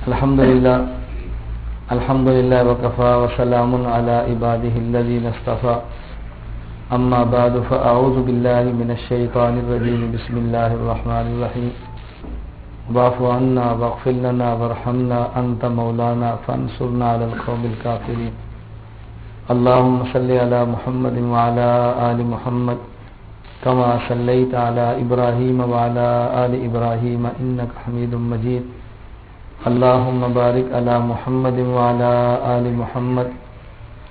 الحمد لله وكفى وسلام على عباده الذين اصطفى اما بعد فاعوذ بالله من الشيطان الرجيم بسم الله الرحمن الرحيم واعف عنا واغفر لنا وارحمنا انت مولانا فانصرنا على القوم الكافرين اللهم صل على محمد وعلى آل محمد كما صليت على إبراهيم وعلى آل إبراهيم إنك حميد مجيد اللهم بارك على محمد وعلى آل محمد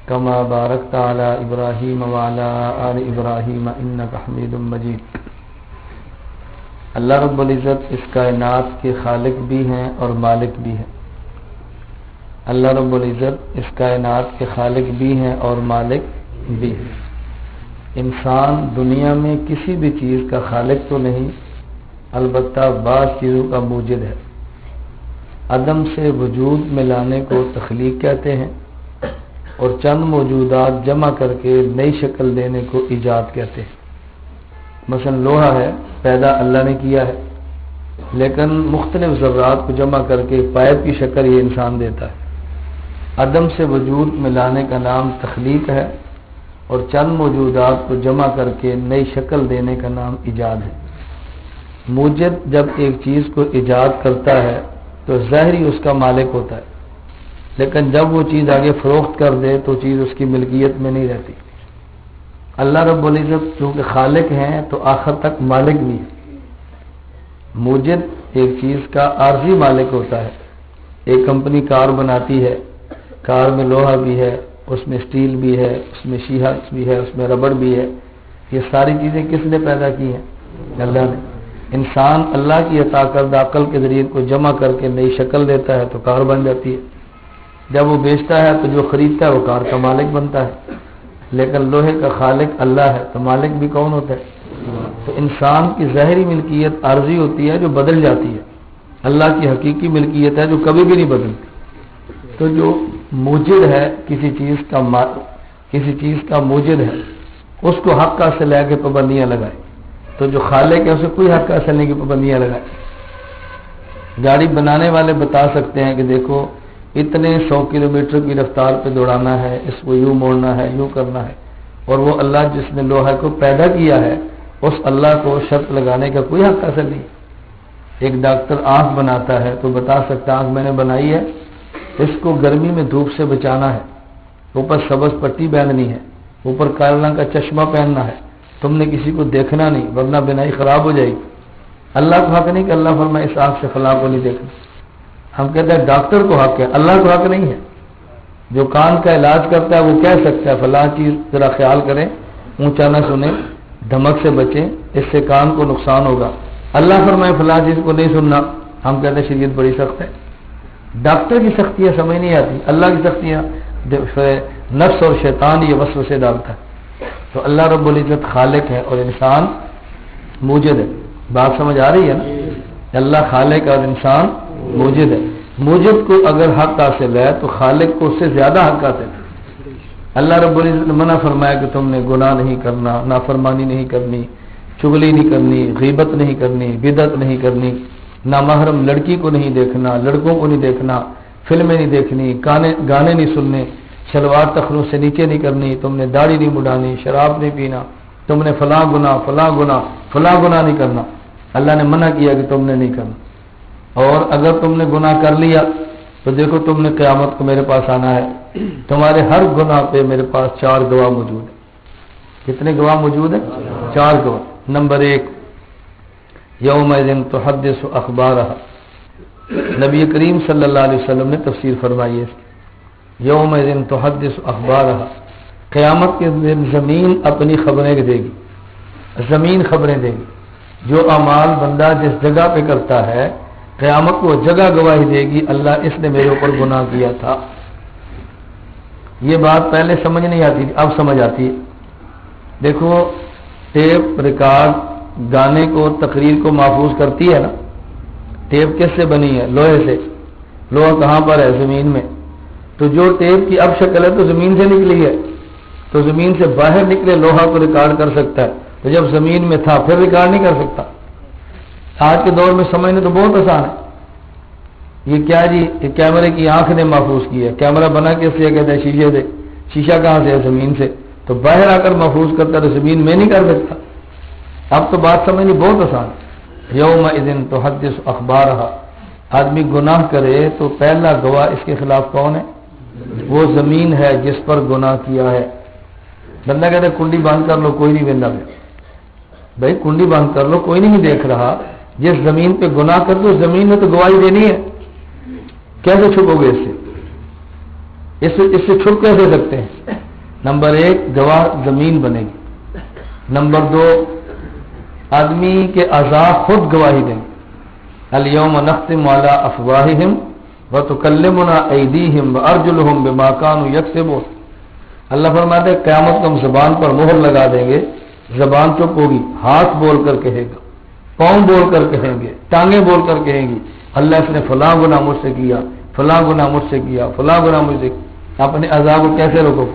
كما باركت على إبراهيم وعلى آل إبراهيم إنك حميد مجيد۔ اللہ رب العزت اس کائنات کے خالق بھی ہیں اور مالک بھی ہیں۔ اللہ رب العزت اس کائنات کے خالق بھی ہیں اور مالک بھی ہیں۔ انسان دنیا میں کسی بھی چیز کا خالق تو نہیں، البتہ بعض چیزوں کا موجد ہے۔ عدم سے وجود میں لانے کو تخلیق کہتے ہیں اور چند موجودات جمع کر کے نئی شکل دینے کو ایجاد کہتے ہیں۔ مثلا لوہا ہے، پیدا اللہ نے کیا ہے، لیکن مختلف ذرات کو جمع کر کے پائپ کی شکل یہ انسان دیتا ہے۔ عدم سے وجود میں لانے کا نام تخلیق ہے اور چند موجودات کو جمع کر کے نئی شکل دینے کا نام ایجاد ہے۔ موجد جب ایک چیز کو ایجاد کرتا ہے تو ظاہری اس کا مالک ہوتا ہے، لیکن جب وہ چیز آگے فروخت کر دے تو چیز اس کی ملکیت میں نہیں رہتی۔ اللہ رب العزت چونکہ خالق ہیں تو آخر تک مالک بھی ہے۔ موجد ایک چیز کا عارضی مالک ہوتا ہے۔ ایک کمپنی کار بناتی ہے، کار میں لوہا بھی ہے، اس میں سٹیل بھی ہے، اس میں شیشہ بھی ہے، اس میں ربڑ بھی ہے۔ یہ ساری چیزیں کس نے پیدا کی ہیں؟ اللہ نے۔ انسان اللہ کی عطا کردہ عقل کے ذریعے کو جمع کر کے نئی شکل دیتا ہے تو کار بن جاتی ہے۔ جب وہ بیچتا ہے تو جو خریدتا ہے وہ کار کا مالک بنتا ہے، لیکن لوہے کا خالق اللہ ہے تو مالک بھی کون ہوتا ہے؟ تو انسان کی ظاہری ملکیت عارضی ہوتی ہے جو بدل جاتی ہے، اللہ کی حقیقی ملکیت ہے جو کبھی بھی نہیں بدلتی۔ تو جو موجد ہے کسی چیز کا موجد ہے، اس کو حق حاصل لے کے پابندیاں لگائے، تو جو خالق ہے اسے کوئی حق حاصل نہیں کی پابندیاں لگائے۔ گاڑی بنانے والے بتا سکتے ہیں کہ دیکھو اتنے 100 کلومیٹر کی رفتار پہ دوڑانا ہے، اس کو یوں موڑنا ہے، یوں کرنا ہے، اور وہ اللہ جس نے لوہے کو پیدا کیا ہے اس اللہ کو شرط لگانے کا کوئی حق حاصل نہیں۔ ایک ڈاکٹر آنکھ بناتا ہے تو بتا سکتا آنکھ میں نے بنائی ہے، اس کو گرمی میں دھوپ سے بچانا ہے، اوپر سبز پٹی باندھنی ہے، اوپر کالے رنگ کا چشمہ پہننا ہے، تم نے کسی کو دیکھنا نہیں ورنہ بینائی خراب ہو جائے گی۔ اللہ کو حق نہیں کہ اللہ فرمائے اس آنکھ سے فلاں کو نہیں دیکھنا۔ ہم کہتے ہیں ڈاکٹر کو حق ہے، اللہ کو حق نہیں ہے۔ جو کان کا علاج کرتا ہے وہ کہہ سکتا ہے فلاں چیز ذرا خیال کریں، اونچا نہ سنیں، دھمک سے بچیں، اس سے کان کو نقصان ہوگا۔ اللہ فرمائے فلاں چیز کو نہیں سننا، ہم کہتے ہیں شریعت بڑی سخت ہے۔ ڈاکٹر کی سختیاں سمجھ نہیں آتی، اللہ کی سختیاں نفس اور شیطان یہ وسوسے ڈالتا ہے۔ تو اللہ رب العزت خالق ہے اور انسان موجد ہے۔ بات سمجھ آ رہی ہے نا؟ اللہ خالق اور انسان موجد ہے۔ موجد کو اگر حق حاصل ہے تو خالق کو اس سے زیادہ حق حاصل ہے۔ اللہ رب العزت نے منع فرمایا کہ تم نے گناہ نہیں کرنا، نافرمانی نہیں کرنی، چغلی نہیں کرنی، غیبت نہیں کرنی، بدعت نہیں کرنی، نامحرم لڑکی کو نہیں دیکھنا، لڑکوں کو نہیں دیکھنا، فلمیں نہیں دیکھنی، گانے نہیں سننے، شلوار تخروں سے نیچے نہیں کرنی، تم نے داڑھی نہیں مڈانی، شراب نہیں پینا، تم نے فلاں گناہ نہیں کرنا۔ اللہ نے منع کیا کہ تم نے نہیں کرنا۔ اور اگر تم نے گناہ کر لیا تو دیکھو تم نے قیامت کو میرے پاس آنا ہے، تمہارے ہر گناہ پہ میرے پاس 4 گواہ موجود ہیں۔ کتنے گواہ موجود ہیں؟ 4 گواہ۔ نمبر 1، یومئذ تحدث اخبارها، نبی کریم صلی اللہ علیہ وسلم نے تفسیر فرمائی ہے یومئذ تحدث اخبارها، قیامت کے دن زمین اپنی خبریں دے گی، زمین خبریں دے گی۔ جو اعمال بندہ جس جگہ پہ کرتا ہے قیامت کو جگہ گواہی دے گی، اللہ اس نے میرے اوپر گناہ کیا تھا۔ یہ بات پہلے سمجھ نہیں آتی تھی، اب سمجھ آتی ہے۔ دیکھو ٹیپ ریکارڈ گانے کو تقریر کو محفوظ کرتی ہے نا۔ ٹیپ کس سے بنی ہے؟ لوہے سے۔ لوہا کہاں پر ہے؟ زمین میں۔ تو جو ٹیپ کی اب شکل ہے تو زمین سے نکلی ہے، تو زمین سے باہر نکلے لوہا کو ریکارڈ کر سکتا ہے، تو جب زمین میں تھا پھر ریکارڈ نہیں کر سکتا۔ آج کے دور میں سمجھنا تو بہت آسان ہے، یہ کیا جی؟ یہ کیمرے کی آنکھ نے محفوظ کی ہے. کیمرہ بنا کے سے کہتے ہیں شیشے سے. شیشہ کہاں سے ہے؟ زمین سے. تو باہر آ کر محفوظ کرتا تو زمین میں نہیں کر سکتا. اب تو بات سمجھنی بہت آسان. یومئذ تحدث اخبارہا. آدمی گناہ کرے تو پہلا گواہ اس کے خلاف کون ہے؟ وہ زمین ہے جس پر گناہ کیا ہے. بندہ کہتا ہے کنڈی بند کر لو، کوئی نہیں بندہ میں. بھائی کنڈی بند کر لو، کوئی نہیں دیکھ رہا. جس زمین پہ گناہ کر دو زمین نے تو گواہی دینی ہے. کیسے چھپو گے اس سے چھپ کیسے سکتے ہیں؟ نمبر 1 گواہ زمین بنے گی. نمبر 2 آدمی کے اعضاء خود گواہی دیں گے. الیوم نختم علی افواہہم وتکلمنا ایدیہم وارجلہم بما کانوا یکسبون. اللہ فرماتے ہیں قیامت کو ہم زبان پر مہر لگا دیں گے. زبان چپ ہوگی، ہاتھ بول کر کہے گا، پاؤں بول کر کہیں گے، ٹانگیں بول کر کہیں گی اللہ اس نے فلاں گناہ مجھ سے کیا، فلاں گناہ مجھ سے کیا، فلاں گناہ مجھ سے. اپنے اعضاء کو کیسے روکو؟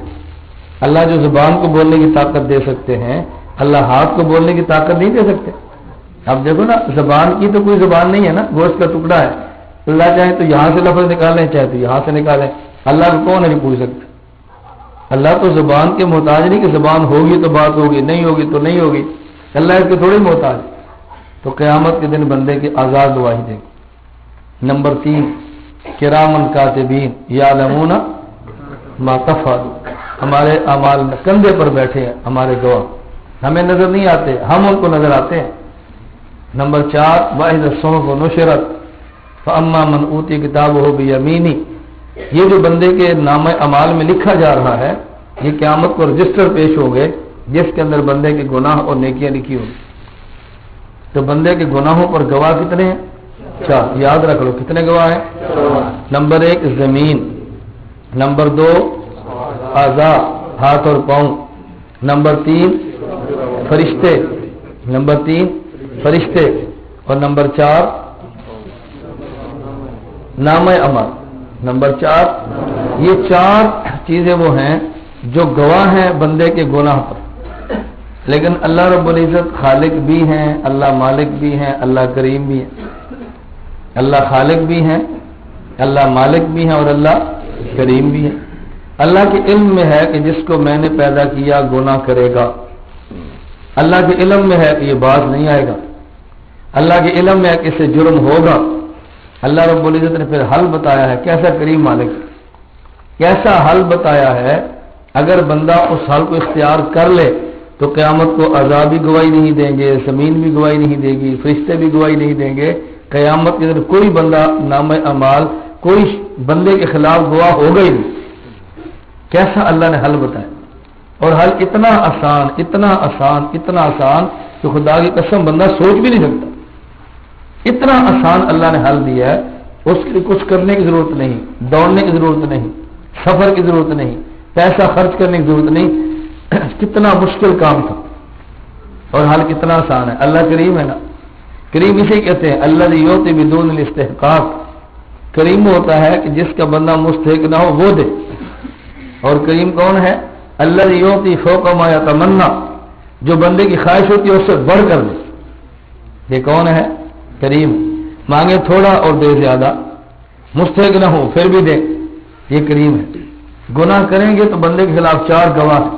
اللہ جو زبان کو بولنے کی طاقت دے سکتے ہیں، اللہ ہاتھ کو بولنے کی طاقت نہیں دے سکتے. اب دیکھو نا، زبان کی تو کوئی زبان نہیں ہے نا، گوشت کا ٹکڑا ہے. اللہ چاہے تو یہاں سے لفظ نکالیں، چاہے تو یہاں سے نکالیں. اللہ کو کون نہیں پوچھ سکتا؟ اللہ تو زبان کے محتاج نہیں کہ زبان ہوگی تو بات ہوگی، نہیں ہوگی تو نہیں ہوگی. اللہ اس کے تھوڑی محتاج. تو قیامت کے دن بندے کے آزاد گواہی دیں گے. نمبر 3 کرامن کاتبین یعلمون ما تفعلون. ہمارے اعمال کندھے پر بیٹھے ہیں ہمارے گواہ، ہمیں نظر نہیں آتے، ہم ان کو نظر آتے ہیں. نمبر 4 واحد الصحف نشرت فاما من اوتی کتابہ بیمینی. یہ جو بندے کے نام اعمال میں لکھا جا رہا ہے، یہ قیامت کو رجسٹر پیش ہو گئے جس کے اندر بندے کے گناہ اور نیکیاں لکھی ہوگی. تو بندے کے گناہوں پر گواہ کتنے ہیں؟ 4. یاد رکھ لو کتنے گواہ ہیں. نمبر 1 زمین. نمبر 2 اعضاء ہاتھ اور پاؤں. نمبر 3 فرشتے. نمبر 3 فرشتے. اور نمبر 4 نام عمل. نمبر 4 یہ 4 چیزیں وہ ہیں جو گواہ ہیں بندے کے گناہ پر. لیکن اللہ رب العزت خالق بھی ہیں، اللہ مالک بھی ہیں، اللہ کریم بھی ہیں. اللہ خالق بھی ہیں، اللہ مالک بھی ہیں اور اللہ کریم بھی ہیں. اللہ کے علم میں ہے کہ جس کو میں نے پیدا کیا گناہ کرے گا. اللہ کے علم میں ہے کہ یہ باز نہیں آئے گا. اللہ کے علم میں ہے کہ اس سے جرم ہوگا. اللہ رب العزت نے پھر حل بتایا ہے. کیسا کریم مالک، کیسا حل بتایا ہے. اگر بندہ اس حل کو اختیار کر لے تو قیامت کو عذاب بھی گواہی نہیں دیں گے، زمین بھی گواہی نہیں دے گی، فرشتے بھی گواہی نہیں دیں گے. قیامت کے دن کوئی بندہ نام اعمال کوئی بندے کے خلاف گواہ ہوگا ہی نہیں. کیسا اللہ نے حل بتایا. اور حل اتنا آسان، اتنا آسان، اتنا آسان کہ خدا کی قسم بندہ سوچ بھی نہیں سکتا. اتنا آسان اللہ نے حل دیا ہے. اس کے لیے کچھ کرنے کی ضرورت نہیں، دوڑنے کی ضرورت نہیں، سفر کی ضرورت نہیں، پیسہ خرچ کرنے کی ضرورت نہیں. کتنا مشکل کام تھا اور حل کتنا آسان ہے. اللہ کریم ہے نا. کریم اسے کہتے ہیں اللہ یوتی بدون الاستحقاق. کریم ہوتا ہے کہ جس کا بندہ مستحق نہ ہو وہ دے. اور کریم کون ہے؟ اللہ یوتی فوق ما یتمنا. جو بندے کی خواہش ہوتی ہے اس سے بڑھ کر دے. یہ کون ہے؟ کریم. مانگے تھوڑا اور دے زیادہ، مستحق نہ ہو پھر بھی دے. یہ کریم ہے. گناہ کریں گے تو بندے کے خلاف 4 گواہ ہیں.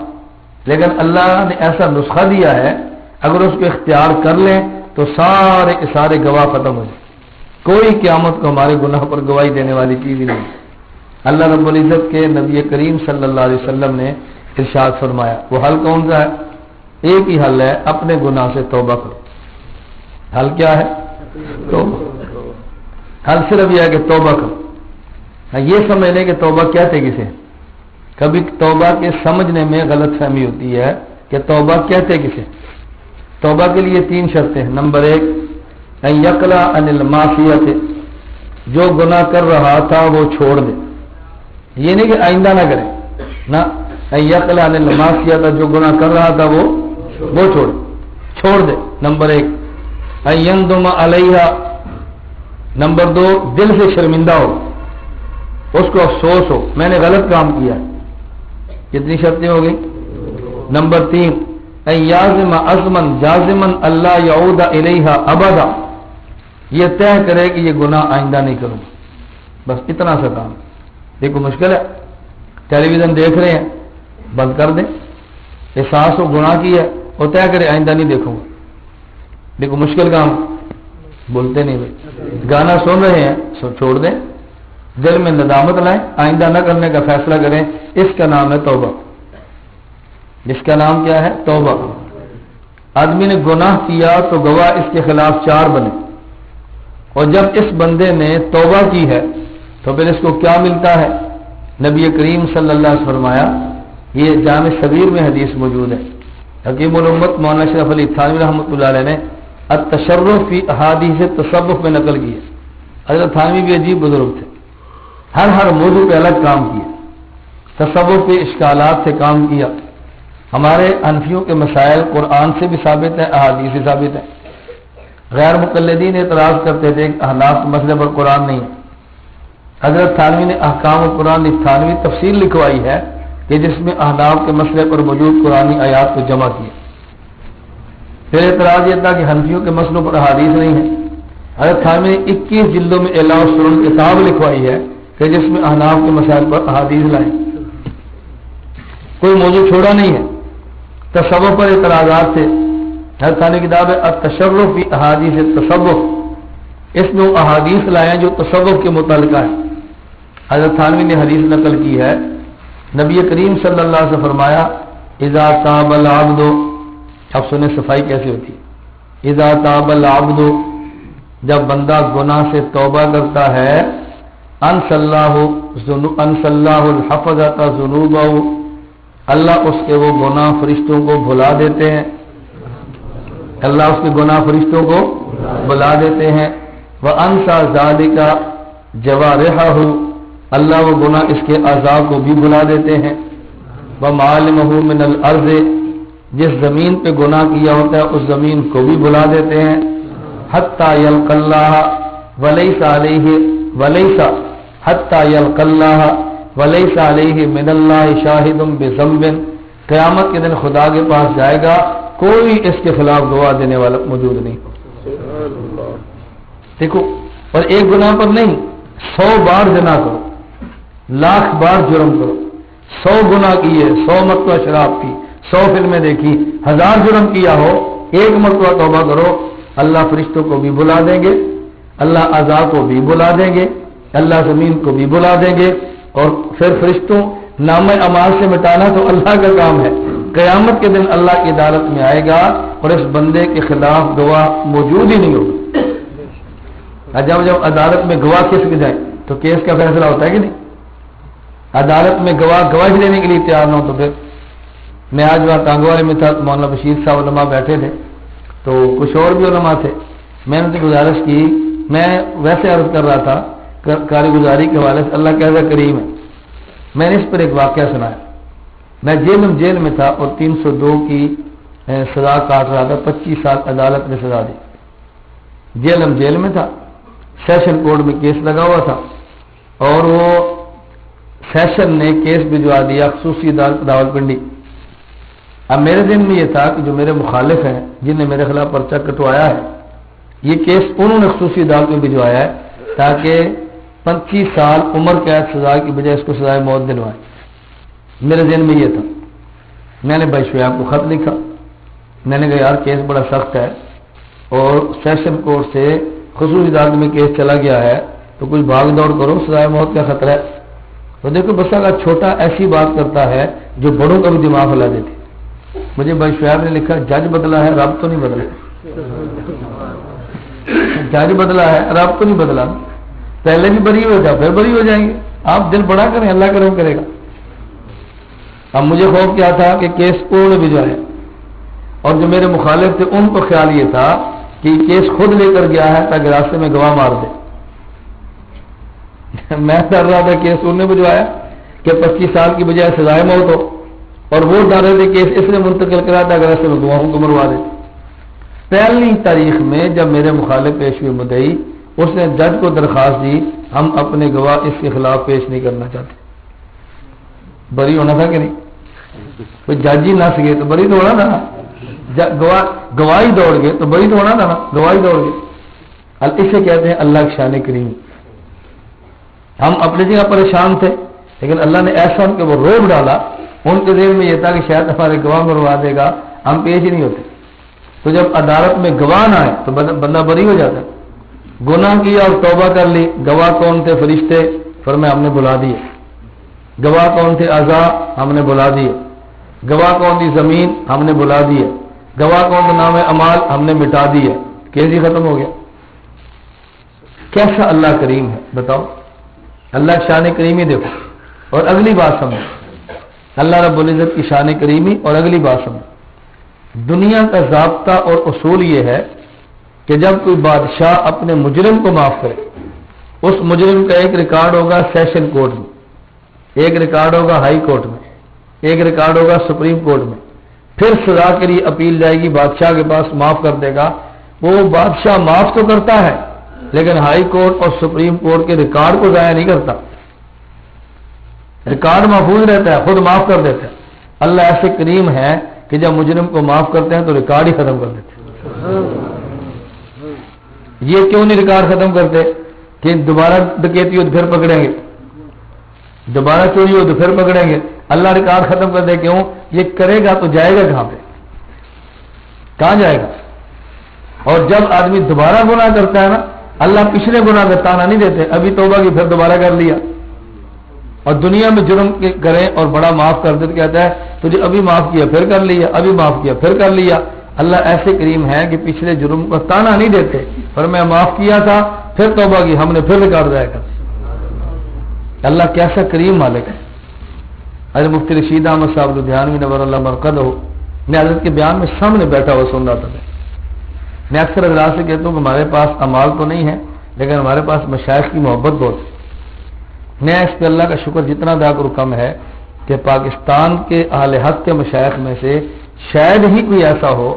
لیکن اللہ نے ایسا نسخہ دیا ہے اگر اس کو اختیار کر لیں تو سارے کے سارے گواہ ختم ہو جائیں. کوئی قیامت کو ہمارے گناہ پر گواہی دینے والی چیز ہی نہیں. اللہ رب العزت کے نبی کریم صلی اللہ علیہ وسلم نے ارشاد فرمایا. وہ حل کون سا ہے؟ ایک ہی حل ہے، اپنے گناہ سے توبہ کرو. حل کیا ہے؟ توبہ. حل صرف یہ ہے کہ توبہ کرو. یہ سمجھ لیں کہ توبہ کہتے کسے. کبھی توبہ کے سمجھنے میں غلط فہمی ہوتی ہے کہ توبہ کہتے کسے. توبہ کے لیے 3 شرطیں ہیں. نمبر 1 ان یقلع عن المعصیت. جو گناہ کر رہا تھا وہ چھوڑ دے. یہ نہیں کہ آئندہ نہ کرے نا. ان یقلع عن المعصیت، جو گناہ کر رہا تھا وہ چھوڑ دے. نمبر 1 ان یندم علیہا. نمبر 2 دل سے شرمندہ ہو، اس کو افسوس ہو میں نے غلط کام کیا. کتنی شرطیں ہو گئی؟ نمبر 3 ان یازم عزما جازما اللہ یعود الیہا ابدا. یہ طے کرے کہ یہ گناہ آئندہ نہیں کروں. بس اتنا سا کام. دیکھو مشکل ہے. ٹیلی ویژن دیکھ رہے ہیں, بند کر دیں. احساس ہو گناہ کی ہے اور طے کرے آئندہ نہیں دیکھوں گا. دیکھو مشکل کام, بولتے نہیں بھائی. گانا سن رہے ہیں سو چھوڑ دیں, دل میں ندامت لائیں, آئندہ نہ کرنے کا فیصلہ کریں. اس کا نام ہے توبہ. اس کا نام کیا ہے؟ توبہ. آدمی نے گناہ کیا تو گواہ اس کے خلاف 4 بنے, اور جب اس بندے نے توبہ کی ہے تو پھر اس کو کیا ملتا ہے؟ نبی کریم صلی اللہ علیہ وسلم فرمایا, یہ جامع صغیر میں حدیث موجود ہے, حکیم الامت مولانا اشرف علی تھانوی رحمۃ اللہ علیہ نے التشرف فی احادیث تصوف میں نقل کی ہے. حضرت تھانوی بھی عجیب بزرگ تھے, ہر موضوع پہ الگ کام کیا, تصوف کے اشکالات سے کام کیا. ہمارے حنفیوں کے مسائل قرآن سے بھی ثابت ہیں, احادیث سے ثابت ہیں. غیر مقلدین اعتراض کرتے تھے کہ احناف کے مسئلے پر قرآن نہیں ہے. حضرت تھانوی نے احکام القرآن تھانوی تفصیل لکھوائی ہے کہ جس میں احناف کے مسئلے پر موجود قرآنی آیات کو جمع کیا. پھر اعتراض یہ تھا کہ حنفیوں کے مسئلوں پر احادیث نہیں ہے. حضرت تھانوی نے 21 جلدوں میں اعلاء السنن کتاب لکھوائی ہے کہ جس میں احناف کے مسائل پر احادیث لائیں. کوئی موضوع چھوڑا نہیں ہے. تصوف پر اعتراضات تھے. حضرت تھانوی کی کتاب ہے التشرف فی احادیث التصوف, اس میں وہ احادیث لائے جو تصوف کے متعلقہ ہے. حضرت تھانوی نے حدیث نقل کی ہے, نبی کریم صلی اللہ علیہ وسلم فرمایا اذا تاب العبد, اب سنیں صفائی کیسے ہوتی ہے. اذا تاب العبد, جب بندہ گناہ سے توبہ کرتا ہے, انس اللہ الحفظۃ ذنوبہ, اللہ اس کے وہ گناہ فرشتوں کو بھلا دیتے ہیں. اللہ اس کے گناہ فرشتوں کو بھلا دیتے ہیں. وَأَنْسَى ذَلِكَ جَوَارِحَهُ, اللہ وہ گناہ اس کے اعضاء کو بھی بھلا دیتے ہیں. وَمَعَالِمَهُ مِنَ الْأَرْضِ, جس زمین پہ گناہ کیا ہوتا ہے اس زمین کو بھی بھلا دیتے ہیں. حَتَّى يَلْقَى اللَّهَ وَلَيْسَ عَلَيْهِ حَتَّى يَلْقَى اللَّهَ وَلَيْسَ عَلَيْهِ مِنَ اللَّهِ شَاهِدٌ بِذَنبٍ, قیامت کے دن خدا کے پاس جائے گا, کوئی اس کے خلاف گواہ دینے والا موجود نہیں. دیکھو, اور ایک گناہ پر نہیں, 100 بار زنا کرو, 1,00,000 بار جرم کرو, 100 گناہ کیے, 100 مرتبہ شراب پی, 100 فلمیں دیکھی, 1000 جرم کیا ہو, ایک مرتبہ توبہ کرو, اللہ فرشتوں کو بھی بلا دیں گے, اللہ اعضاء کو بھی بلا دیں گے, اللہ زمین کو بھی بلا دیں گے. اور پھر فرشتوں نامہ اعمال سے مٹانا تو اللہ کا کام ہے. قیامت کے دن اللہ کی عدالت میں آئے گا اور اس بندے کے خلاف گواہ موجود ہی نہیں ہوگا. جب عدالت میں گواہ کس کے جائے تو کیس کا فیصلہ ہوتا ہے کہ نہیں. عدالت میں گواہی دینے کے لیے تیار نہ ہو تو پھر. میں آج وہاں کانگوالے میں تھا, مولانا بشیر صاحب علماء بیٹھے تھے, تو کچھ اور بھی علماء تھے. میں نے گزارش کی, میں ویسے عرض کر رہا تھا کارگزاری کے حوالے سے, اللہ کیسا کریم ہے. میں نے اس پر ایک واقعہ سنایا. میں جیل میں تھا اور 302 کی سزا کاٹ رہا تھا, 25 سال عدالت نے سزا دی. جیل میں تھا, سیشن کورٹ میں کیس لگا ہوا تھا, اور وہ سیشن نے کیس بھجوا دیا خصوصی عدالت راولپنڈی. اب میرے ذہن میں یہ تھا کہ جو میرے مخالف ہیں جن نے میرے خلاف پرچہ کٹوایا ہے, یہ کیس انہوں نے خصوصی عدالت میں بھجوایا ہے تاکہ 25 سال عمر قید سزا کی بجائے اس کو سزائے موت دلوائے. میرے ذہن میں یہ تھا. میں نے بھائی شعیب کو خط لکھا, میں نے کہا یار کیس بڑا سخت ہے اور سیشن کورٹ سے خصوصی عدالت میں کیس چلا گیا ہے, تو کچھ بھاگ دوڑ کرو, سزائے موت کا خطرہ ہے. تو دیکھو بس کا چھوٹا ایسی بات کرتا ہے جو بڑوں کا بھی دماغ ہلا دیتی. مجھے بھائی شعیب نے لکھا جج بدلا ہے, رب تو نہیں بدلا. جج بدلا ہے, رب تو نہیں بدلا. پہلے بھی بری ہو جاؤ پھر بری ہو جائیں گے. آپ دل بڑا کریں, اللہ کرم کرے گا. اب مجھے خوف کیا تھا کہ کیس انہوں نے بھجوایا, اور جو میرے مخالف تھے ان کو خیال یہ تھا کہ کیس خود لے کر گیا ہے تاکہ راستے میں گواہ مار دے. میں ڈر رہا تھا کیس انہوں نے بھجوایا کہ 25 سال کی بجائے سزائے موت ہو, اور وہ ڈر رہے تھے کیس اس نے منتقل کرا تھا کہ راستے میں گواہوں کو مروا دے. پہلی تاریخ میں جب میرے مخالف پیش ہوئے مدعی, اس نے جج کو درخواست دی ہم اپنے گواہ اس کے خلاف پیش نہیں کرنا چاہتے. بری ہونا تھا کہ نہیں. کوئی جج ہی نہ سکے تو بری تو ہونا تھا نا. گواہی دوڑ گئے تو بری تو ہونا تھا نا. گواہی دوڑ گئے. اسے کہتے ہیں اللہ کی شان کریم. ہم اپنی جگہ پریشان تھے، لیکن اللہ نے ایسا ان کے وہ روب ڈالا، ان کے ذہن میں یہ تھا کہ شاید ہمارے گواہ مروا دے گا، ہم پیش ہی نہیں ہوتے۔ تو جب عدالت میں گواہ نہ آئے تو بندہ بری ہو جاتا ہے۔ گناہ کیا اور توبہ کر لی، گواہ کون تھے؟ فرشتے، فرمایا ہم نے بلا دیے۔ گواہ کون تھے؟ اعضاء، ہم نے بلا دیے۔ گواہ کون تھی؟ زمین، ہم نے بلا دیے۔ گواہ کون تھا؟ نام اعمال، ہم نے مٹا دیے۔ کیس ہی ختم ہو گیا۔ کیسا اللہ کریم ہے بتاؤ، اللہ شان کریمی دیکھو۔ اور اگلی بات سمجھو، اللہ رب العزت کی شان کریمی، اور اگلی بات سمجھو، دنیا کا ضابطہ اور اصول یہ ہے کہ جب کوئی بادشاہ اپنے مجرم کو معاف کرے، اس مجرم کا ایک ریکارڈ ہوگا سیشن کورٹ میں، ایک ریکارڈ ہوگا ہائی کورٹ میں، ایک ریکارڈ ہوگا سپریم کورٹ میں، پھر سزا کے لیے اپیل جائے گی بادشاہ کے پاس، معاف کر دے گا۔ وہ بادشاہ معاف تو کرتا ہے لیکن ہائی کورٹ اور سپریم کورٹ کے ریکارڈ کو ضائع نہیں کرتا، ریکارڈ محفوظ رہتا ہے، خود معاف کر دیتا ہے۔ اللہ ایسے کریم ہے کہ جب مجرم کو معاف کرتے ہیں تو ریکارڈ ہی ختم کر دیتے ہیں۔ یہ کیوں نہیں ریکارڈ ختم کرتے کہ دوبارہ ڈکیتی ہو تو پھر پکڑیں گے، دوبارہ چوری ہو تو پھر پکڑیں گے؟ اللہ ریکارڈ ختم کر دے، کیوں؟ یہ کرے گا تو جائے گا کہاں پہ؟ کہاں جائے گا؟ اور جب آدمی دوبارہ گناہ کرتا ہے نا، اللہ پچھلے گناہ کا تانا نہیں دیتے، ابھی توبہ کی پھر دوبارہ کر لیا، اور دنیا میں جرم کریں اور بڑا معاف کر دے تو کہتا ہے تجھے ابھی معاف کیا پھر کر لیا، ابھی معاف کیا پھر کر لیا۔ اللہ ایسے کریم ہے کہ پچھلے جرم کا تانا نہیں دیتے، پر میں معاف کیا تھا پھر توبہ کی، ہم نے پھر ریکارڈ ضائع کر دیا۔ اللہ کیسا کریم مالک ہے۔ حضرت مفتی رشید احمد صاحب لدھیانوی نور اللہ مرقدہ، میں حضرت کے بیان میں سامنے بیٹھا ہوا سن رہا تھا۔ میں اکثر حضرات سے کہتا ہوں کہ ہمارے پاس اعمال تو نہیں ہے لیکن ہمارے پاس مشائخ کی محبت بہت ہے۔ میں اس پہ اللہ کا شکر جتنا ادا کروں کم ہے کہ پاکستان کے اہل حق کے مشائخ میں سے شاید ہی کوئی ایسا ہو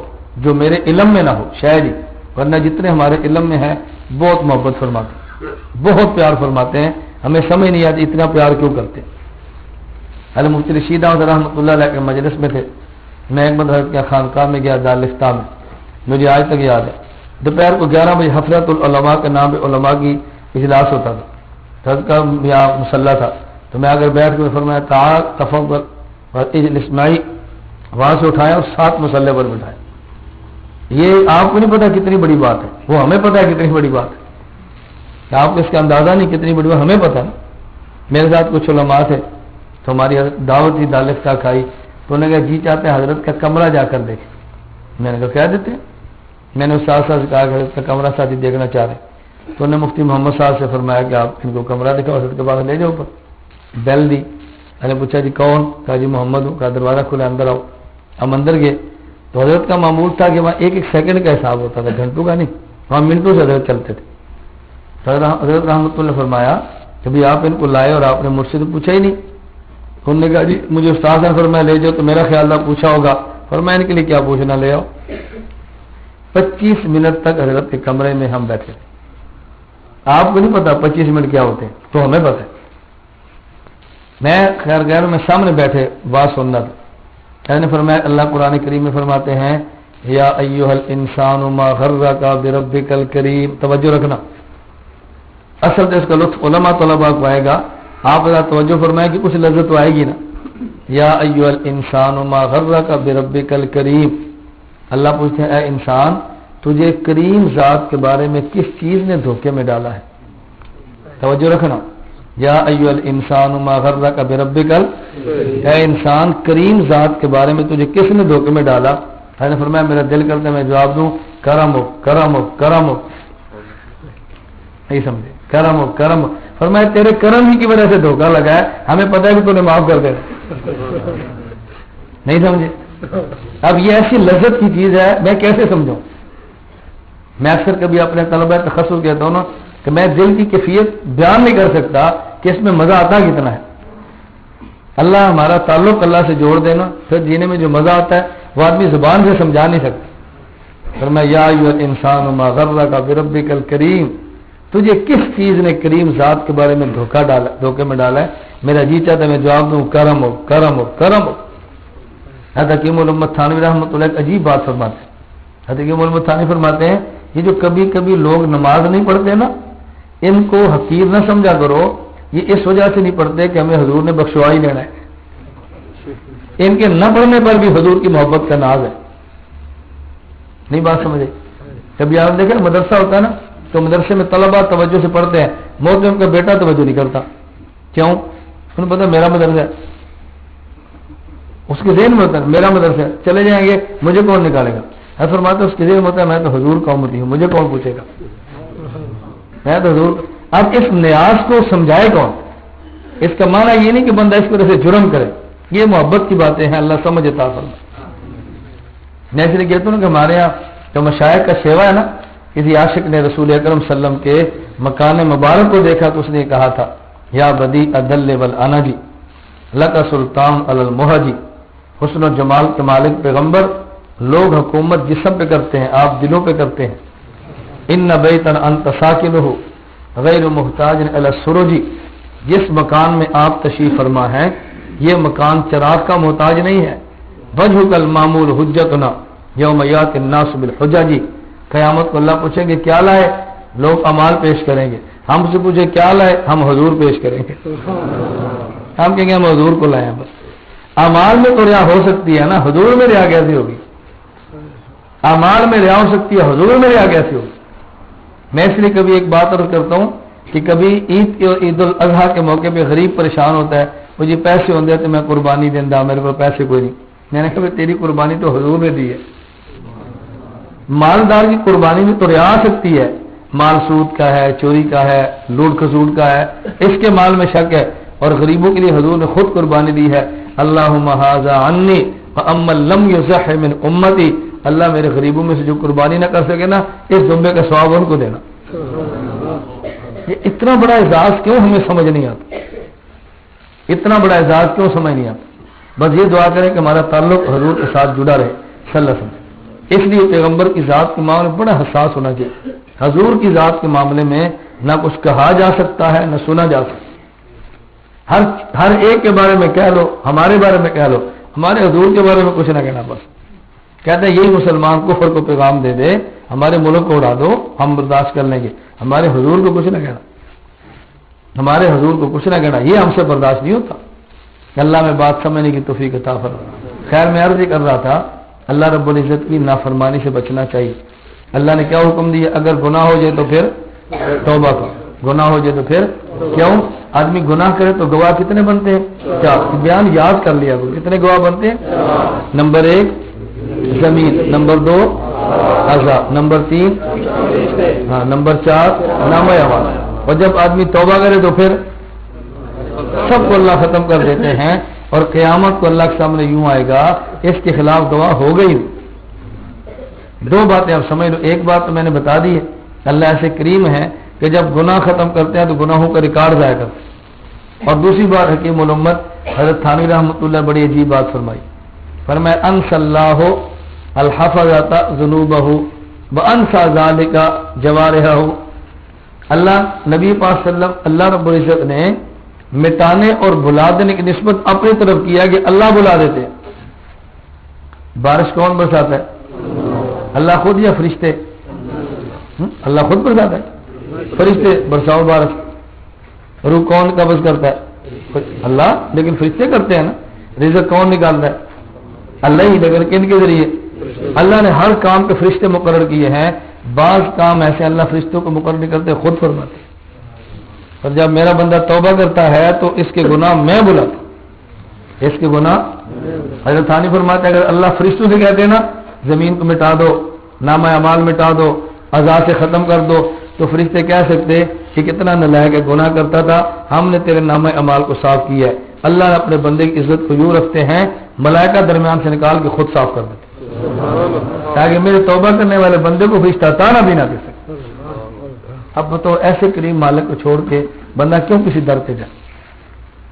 جو میرے علم میں نہ ہو، شاید ہی، ورنہ جتنے ہمارے علم میں ہیں بہت محبت فرماتے ہیں، بہت پیار فرماتے ہیں، ہمیں سمجھ نہیں آتی اتنا پیار کیوں کرتے ہیں۔ حضرت مفتی رشید احمد رحمۃ اللہ علیہ کے مجلس میں تھے، میں ایک حضرت کے خانقاہ میں گیا دارالفتہ میں، مجھے آج تک یاد ہے، دوپہر کو 11 بجے حفرت العلماء کے نام پہ علماء کی اجلاس ہوتا تھا، حضرت کا یہاں مسلح تھا، تو میں اگر بیٹھ کے فرمایا تعال تفضل اسماعی، وہاں سے اٹھایا اور 7 مسلح پر بٹھایا۔ یہ آپ کو نہیں پتا کتنی بڑی بات ہے، وہ ہمیں پتا ہے کتنی بڑی بات ہے، کہ آپ کو اس کا اندازہ نہیں کتنی بڑی بات، ہمیں پتا ہے۔ میرے ساتھ کچھ علماء تھے تو ہماری دعوت ہی دارالفتہ کھائی، تو انہوں نے کہا جی چاہتے ہیں حضرت کا کمرہ جا کر دیکھیں۔ میں نے کہا کیا دیتے ہیں؟ میں نے اس ساتھ سے کہا کہ حضرت کا کمرہ ساتھی دیکھنا چاہ رہے، تو انہوں نے مفتی محمد صاحب سے فرمایا کہ آپ ان کو کمرہ دکھاؤ، حضرت کے پاس لے جاؤ اوپر۔ بیل دی، میں نے پوچھا جی کون؟ کہا جی محمد ہوں۔ کہا دروازہ کھلا اندر آؤ۔ ہم اندر گئے تو حضرت کا معمول تھا کہ وہاں ایک ایک سیکنڈ کا حساب ہوتا تھا، گھنٹوں کا نہیں، وہاں منٹوں سے حضرت چلتے تھے۔ حضرت رحمۃ اللہ نے فرمایا کہ بھائی آپ ان کو لائے اور آپ نے مجھ سے تو پوچھا ہی نہیں۔ انہوں نے کہا جی مجھے استاد نے فرمایا لے جاؤ، تو میرا خیال تھا پوچھا ہوگا، فرمایا ان کے لیے کیا پوچھنا، لے آؤ۔ 25 منٹ تک حضرت کے کمرے میں ہم بیٹھے تھے۔ آپ کو نہیں پتا 25 منٹ کیا ہوتے ہیں، تو ہمیں پتا ہے۔ میں خیر غیر میں سامنے بیٹھے بات سننا تھا، میں نے فرمایا اللہ قرآن کریم میں فرماتے ہیں یا ایھا الانسان ما غرک بربک الکریم، توجہ رکھنا، اصل تو اس کا لطف علماء طلباء کو آئے گا، آپ ذرا توجہ فرمائیں کہ کچھ لذت تو آئے گی نا۔ یا ایھا الانسان ما غرک بربک الکریم، اللہ پوچھتے ہیں اے انسان تجھے کریم ذات کے بارے میں کس چیز نے دھوکے میں ڈالا ہے؟ توجہ رکھنا، یا ایھا الانسان ما غرک بربک اے انسان کریم ذات کے بارے میں تجھے کس نے دھوکے میں ڈالا؟ میں نے فرمایا میرا دل کرتا ہے میں جواب دوں کرم ہو کرم ہو کرم ہو، نہیں سمجھے؟ کرم ہو کرم ہو، فرمایا تیرے کرم ہی کی وجہ سے دھوکہ لگا ہے، ہمیں پتہ ہے کہ تو نے معاف کر دے، نہیں سمجھے؟ اب یہ ایسی لذت کی چیز ہے میں کیسے سمجھوں؟ میں اکثر کبھی اپنے طلبہ تخصص کہتا ہوں نا کہ میں دل کی کیفیت بیان نہیں کر سکتا کہ اس میں مزہ آتا کتنا ہے۔ اللہ ہمارا تعلق اللہ سے جوڑ دینا، پھر جینے میں جو مزہ آتا ہے وہ آدمی زبان سے سمجھا نہیں سکتا۔ فرمایا یا ایھا الانسان ما غرک بربک الکریم، تجھے کس چیز نے کریم ذات کے بارے میں دھوکے میں ڈالا ہے؟ میرا جی چاہتا ہے میں جواب دوں کرم ہو کرم ہو کرم ہو۔ حضرت حکیم الامت تھانوی رحمۃ اللہ ایک عجیب بات فرماتے ہیں، حضرت حکیم الامت تھانوی فرماتے ہیں یہ جو کبھی کبھی لوگ نماز نہیں پڑھتے نا، ان کو حقیر نہ سمجھا کرو، یہ اس وجہ سے نہیں پڑھتے کہ ہمیں حضور نے بخشوا ہی لینا ہے، ان کے نہ پڑھنے پر بھی حضور کی محبت کا ناز ہے. نہیں بات سمجھے؟ کبھی آپ دیکھیں مدرسہ ہوتا ہے نا، تو مدرسے میں طلبہ توجہ سے پڑھتے ہیں، موت میں ان کا بیٹا توجہ نہیں کرتا. کیوں؟ انہیں پتا میرا مدرسہ ہے، اس کے ذہن میں ہوتا ہے میرا مدرسہ ہے، چلے جائیں گے مجھے کون نکالے گا. ایسا فرماتے ہیں اس کے ذہن میں ہوتا ہے میں تو حضور کا امتی ہوں، مجھے کون پوچھے گا، میں تو حضور. اب اس نیاز کو سمجھائے کون؟ اس کا معنی یہ نہیں کہ بندہ اس وجہ سے جرم کرے، یہ محبت کی باتیں ہیں، اللہ سمجھ عطا فرمائے. میں اس لیے کہتا ہوں کہ ہمارے یہاں جو مشائخ کا سیوا ہے نا، کسی عاشق نے رسول اکرم صلی اللہ علیہ وسلم کے مکان مبارک کو دیکھا تو اس نے کہا تھا یا بدی ادل والانجی لک سلطان علی المہجی. حسن و جمال کے مالک پیغمبر، لوگ حکومت جسم پہ کرتے ہیں، آپ دلوں پہ کرتے ہیں. ان بیتا انت ساکنہ غیر محتاج الی السرج، جس مکان میں آپ تشریف فرما ہیں یہ مکان چراغ کا محتاج نہیں ہے. وجہک المامول حجتنا یوم یات الناس بالحجج، قیامت کو اللہ پوچھیں گے کیا لائے، لوگ اعمال پیش کریں گے. ہم سے پوچھے کیا لائے، ہم حضور پیش کریں گے. ہم کہیں گے ہم حضور کو لائے ہیں. بس اعمال میں تو ریا ہو سکتی ہے نا، حضور میں ریا کیسی ہوگی؟ اعمال میں ریا ہو سکتی ہے، حضور میں ریا کیسی ہوگی؟ میں اس لیے کبھی ایک بات عرض کرتا ہوں کہ کبھی عید الاضحیٰ کے موقع پہ غریب پریشان ہوتا ہے، مجھے پیسے ہوتے تو میں قربانی دینا، میرے کو پیسے کوئی نہیں. میں نے کہا تیری قربانی تو حضور نے دی ہے. مالدار کی قربانی میں تو ریا آ سکتی ہے، مال سود کا ہے، چوری کا ہے، لوٹ کھسوٹ کا ہے، اس کے مال میں شک ہے. اور غریبوں کے لیے حضور نے خود قربانی دی ہے. اللہم ھذا عنی فاما لم یصح من امتی، اللہ میرے غریبوں میں سے جو قربانی نہ کر سکے نا، اس دمبے کا ثواب ان کو دینا. یہ اتنا بڑا اعزاز کیوں ہمیں سمجھ نہیں آتا؟ اتنا بڑا اعزاز کیوں سمجھ نہیں آتا؟ بس یہ دعا کریں کہ ہمارا تعلق حضور کے ساتھ جڑا رہے صلی اللہ علیہ وسلم. اس لیے پیغمبر کی ذات کے معاملے میں بڑا حساس ہونا چاہیے. حضور کی ذات کے معاملے میں نہ کچھ کہا جا سکتا ہے نہ سنا جا سکتا. ہر ایک کے بارے میں کہہ لو، ہمارے بارے میں کہہ لو، ہمارے حضور کے بارے میں کچھ نہ کہنا. بس کہتے ہیں یہی مسلمان کفر کو پیغام دے دے، ہمارے ملک کو اڑا دو، ہم برداشت کر لیں گے. ہمارے حضور کو کچھ نہ کہنا، ہمارے حضور کو کچھ نہ کہنا، یہ ہم سے برداشت نہیں ہوتا. اللہ میں بات سمجھنے کی توفیق عطا فرمائے. خیر میں عرض کر رہا تھا اللہ رب العزت کی نافرمانی سے بچنا چاہیے. اللہ نے کیا حکم دیا؟ اگر گناہ ہو جائے تو پھر توبہ کرو، گناہ ہو جائے تو پھر کیوں؟ آدمی گناہ کرے تو گواہ کتنے بنتے ہیں؟ کیا بیان یاد کر لیا کرو، کتنے گواہ بنتے ہیں؟ نمبر 1 زمین، نمبر 2 عذاب، نمبر 3 نمبر 4 نامہ اعمال. اور جب آدمی توبہ کرے تو پھر سب کو اللہ ختم کر دیتے ہیں. اور قیامت کو اللہ کے سامنے یوں آئے گا اس کے خلاف گواہ ہو گئی. 2 باتیں آپ سمجھ لو. ایک بات تو میں نے بتا دی ہے، اللہ ایسے کریم ہے کہ جب گناہ ختم کرتے ہیں تو گناہوں کا ریکارڈ ضائع کرتے ہیں. اور دوسری بات حکیم الامت حضرت تھانوی رحمۃ اللہ بڑی عجیب بات فرمائی. فرمایا انسى اللہ الحفظۃ ذنوبہ وانسى ذلك جوارحہ. اللہ نبی پاک صلی اللہ علیہ وسلم اللہ رب العزت نے مٹانے اور بھلا دینے کی نسبت اپنی طرف کیا کہ اللہ بلا دیتے ہیں. بارش کون برساتا ہے؟ اللہ خود یا فرشتے؟ اللہ خود برساتا ہے. فرشتے برساؤ بارش. روح کون قبض کرتا ہے؟ اللہ. لیکن فرشتے کرتے ہیں نا. رزق کون نکالتا ہے؟ اللہ ہی. لیکن کن کے ذریعے؟ اللہ نے ہر کام کے فرشتے مقرر کیے ہیں. بعض کام ایسے اللہ فرشتوں کو مقرر نہیں کرتے، خود فرماتے. اور جب میرا بندہ توبہ کرتا ہے تو اس کے گناہ میں بلاتا، اس کے گناہ. حضرت ثانی فرماتے ہیں اگر اللہ فرشتوں سے کہتے نا زمین کو مٹا دو، نامہ اعمال مٹا دو، عذاب سے ختم کر دو، تو فرشتے کہہ سکتے کہ کتنا نالائق ہے، گناہ کرتا تھا، ہم نے تیرے نامہ اعمال کو صاف کیا ہے. اللہ نے اپنے بندے کی عزت کو یوں رکھتے ہیں ملائکہ درمیان سے نکال کے خود صاف کر دیتے تاکہ میرے توبہ کرنے والے بندے کو فرشتہ تانا بھی نہ دے سکے. اب تو ایسے کریم مالک کو چھوڑ کے بندہ کیوں کسی در پہ جائے؟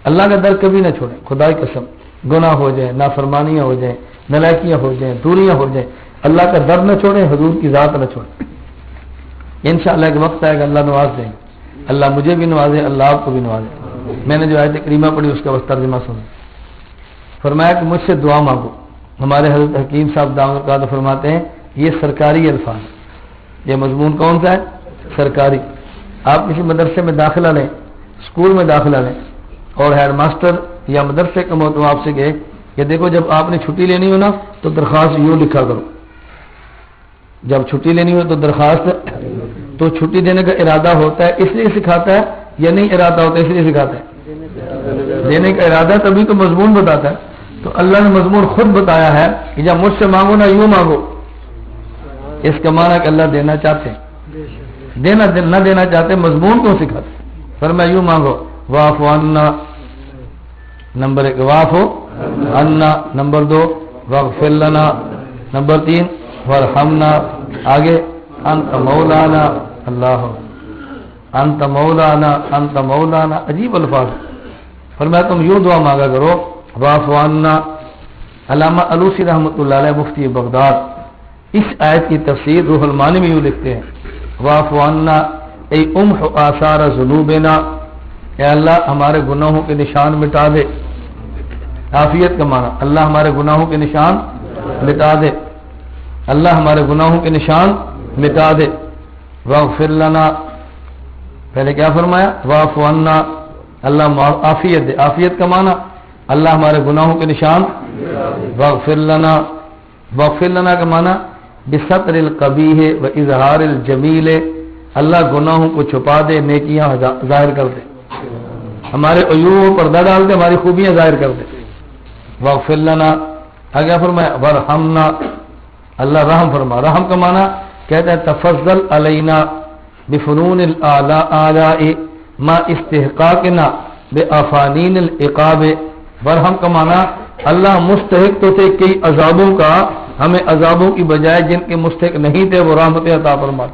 اللہ کا در کبھی نہ چھوڑے. خدا کی قسم گناہ ہو جائیں، نافرمانیاں ہو جائیں، نلائکیاں ہو جائیں، دوریاں ہو جائیں، اللہ کا در نہ چھوڑیں، حضور کی ذات نہ چھوڑیں. انشاءاللہ ایک وقت آئے گا اللہ نواز دیں گے. اللہ مجھے بھی نوازے، اللہ آپ کو بھی نوازے. میں نے جو آیت کریمہ پڑھی اس کا بس ترجمہ سنیں. فرمایا کہ مجھ سے دعا مانگو. ہمارے حضرت حکیم صاحب دامت القادر فرماتے ہیں یہ سرکاری الفاظ. یہ مضمون کون سا ہے؟ سرکاری. آپ کسی مدرسے میں داخلہ لیں، اسکول میں داخلہ لیں اور ہیڈ ماسٹر یا مدرسے کا محترم آپ سے کہے کہ دیکھو جب آپ نے چھٹی لینی ہو نا تو درخواست یوں لکھا کرو، جب چھٹی لینی ہو تو درخواست، تو چھٹی دینے کا ارادہ ہوتا ہے اس لیے سکھاتا ہے یا نہیں ارادہ ہوتا ہے اس لیے سکھاتا ہے؟ دینے کا ارادہ تبھی تو مضمون بتاتا ہے. تو اللہ نے مضمون خود بتایا ہے کہ جب مجھ سے مانگو نا یوں مانگو، اس کا معنی کہ اللہ دینا چاہتے ہیں، نہ دینا چاہتے مضمون کیوں سکھاتے؟ فرمایا یوں مانگو واعف عنا، نمبر 1 واعف عنا، نمبر 2 واغفر لنا، نمبر 3 وارحمنا، آگے انت مولانا، اللہ انت مولانا انت مولانا، عجیب الفاظ. فرمایا تم یوں دعا مانگا کرو واعف عنا. علامہ علوسی رحمۃ اللہ علیہ مفتی بغداد اس آیت کی تفسیر روح المعانی میں یوں لکھتے ہیں واعف عنا ای امح آثار ذنوبنا، اے اللہ ہمارے گناہوں کے نشان مٹا دے. عافیت کا معنی اللہ ہمارے گناہوں کے نشان مٹا دے، اللہ ہمارے گناہوں کے نشان مٹا دے. واغفر لنا، پہلے کیا فرمایا؟ واعف عنا، اللہ عافیت دے. عافیت کا معنی اللہ ہمارے گناہوں کے نشان. واغفر لنا، واغفر لنا کا معنی بستر القبیح و اظہار الجمیل، اللہ گناہوں کو چھپا دے نیکیاں ظاہر کر دے، ہمارے عیوب پردہ ڈال دے، ہماری خوبیاں ظاہر کر دے. واغفر لنا، آگے فرمایا وارحمنا، اللہ رحم فرما. رحم کا معنی کہتا ہے تفضل علینا بفنون الاعلاء ما استحقاقنا بافانین العقاب. ورحم کا معنی اللہ مستحق تو تھے کئی عذابوں کا، ہمیں عذابوں کی بجائے جن کے مستحق نہیں تھے وہ رحمت عطا فرما،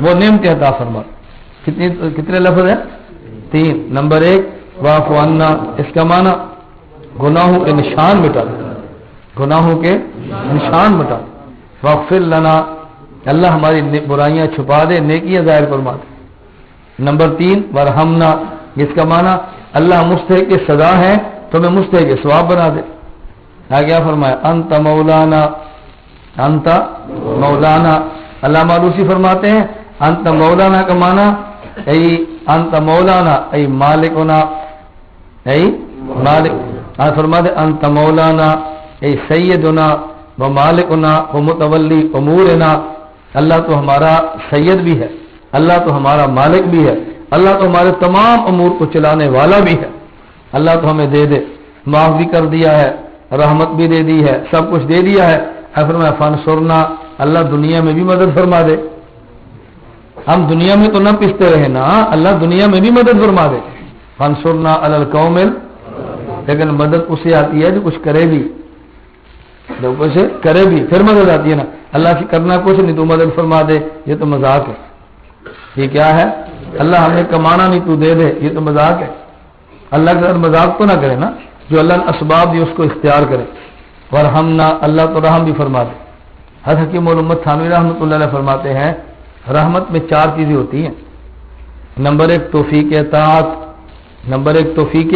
وہ نعمت عطا فرما. کتنے لفظ ہیں؟ 3. نمبر 1 واعف عنا، اس کا معنی گناہوں کے نشان مٹا دے، گناہوں کے نشان مٹا دے. واغفر لنا، اللہ ہماری برائیاں چھپا دے نیکیاں ظاہر فرما دے. نمبر 3 وارحمنا، جس کا معنی اللہ مستحق کی سزا ہے تو میں مستحق ثواب بنا دے. آگے فرمایا انت مولانا، انت مولانا. علامہ علوسی فرماتے ہیں انت مولانا کا معنی ای انت مولانا ای مالکنا، ای مالک. فرما دے انت مولانا ای سیدنا و مالکنا و متولی امورنا، اللہ تو ہمارا سید بھی ہے، اللہ تو ہمارا مالک بھی ہے، اللہ تو ہمارے تمام امور کو چلانے والا بھی ہے. اللہ تو ہمیں دے دے، معاف بھی کر دیا ہے، رحمت بھی دے دی ہے، سب کچھ دے دیا ہے. فرمایا فانصرنا، اللہ دنیا میں بھی مدد فرما دے. ہم دنیا میں تو نہ پستے رہے نا، اللہ دنیا میں بھی مدد فرما دے. فانصرنا علی القوم، لیکن مدد اسے آتی ہے جو کچھ کرے بھی، جو کچھ کرے بھی پھر مدد آتی ہے نا. اللہ کی کرنا کچھ نہیں تو مدد فرما دے، یہ تو مذاق ہے. یہ کیا ہے؟ اللہ ہمیں کمانا نہیں تو دے دے، یہ تو مذاق ہے. اللہ کے ساتھ مذاق تو نہ کرے نا، جو اللہ نے اسباب دی اس کو اختیار کرے. ورحمنا، اللہ تو رحم بھی فرما دے. حضرت حکیم محمد تھانوی رحمۃ اللہ علیہ فرماتے ہیں رحمت میں 4 چیزیں ہوتی ہیں. نمبر 1 توفیق اطاعت، نمبر 1 توفیق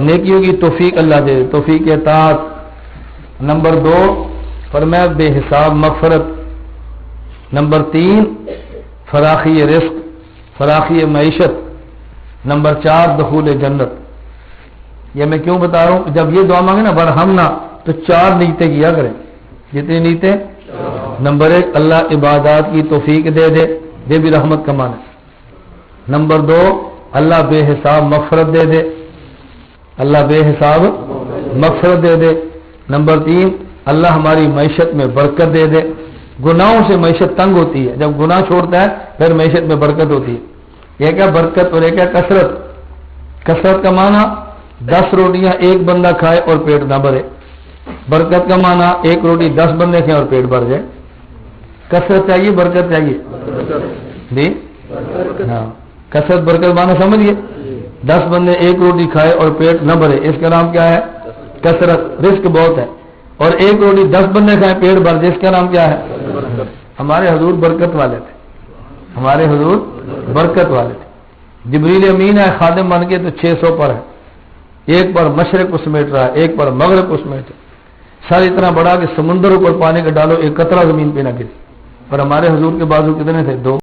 نیکیوں کی توفیق اللہ دے، توفیق اطاعت. نمبر 2 فرمایا بے حساب مغفرت. نمبر 3 فراخی رزق، فراخی معیشت. نمبر 4 دخول جنت. یہ میں کیوں بتا رہا ہوں؟ جب یہ دعا مانگے نا ورحمنا تو 4 نیتیں کیا کریں. جتنی نیتیں؟ نمبر 1 اللہ عبادات کی توفیق دے دے، یہ بھی رحمت کا معنی. نمبر 2 اللہ بے حساب مغفرت دے دے، اللہ بے حساب مغفرت دے دے. نمبر 3 اللہ ہماری معیشت میں برکت دے دے. گناہوں سے معیشت تنگ ہوتی ہے، جب گناہ چھوڑتا ہے پھر معیشت میں برکت ہوتی ہے. یہ کیا برکت اور یہ کیا کثرت؟ کثرت کا معنی 10 روٹیاں ایک بندہ کھائے اور پیٹ نہ بھرے. برکت کا معنی 1 روٹی 10 بندے کھائیں اور پیٹ بھر جائے. کثرت چاہیے برکت چاہیے جی؟ ہاں، کثرت برکت معنی سمجھیے. 10 بندے 1 روٹی کھائے اور پیٹ نہ بھرے، اس کا نام کیا ہے؟ کثرت. رزق بہت ہے اور 1 روٹی 10 بندے کھائیں پیٹ بھر جائے، اس کا نام کیا ہے؟ ہمارے حضور برکت والے تھے، ہمارے حضور برکت والے تھے. جبریل امین ہے خادم بن کے تو 600 پر ہے. ایک پر مشرق کو سمیٹ رہا ہے، ایک پر مغرب کو سمیٹ رہا ہے. سر اتنا بڑا کہ سمندر اوپر پانی کا ڈالو ایک قطرہ زمین پہ نہ گرے. پر ہمارے حضور کے بازو کتنے تھے؟ 2.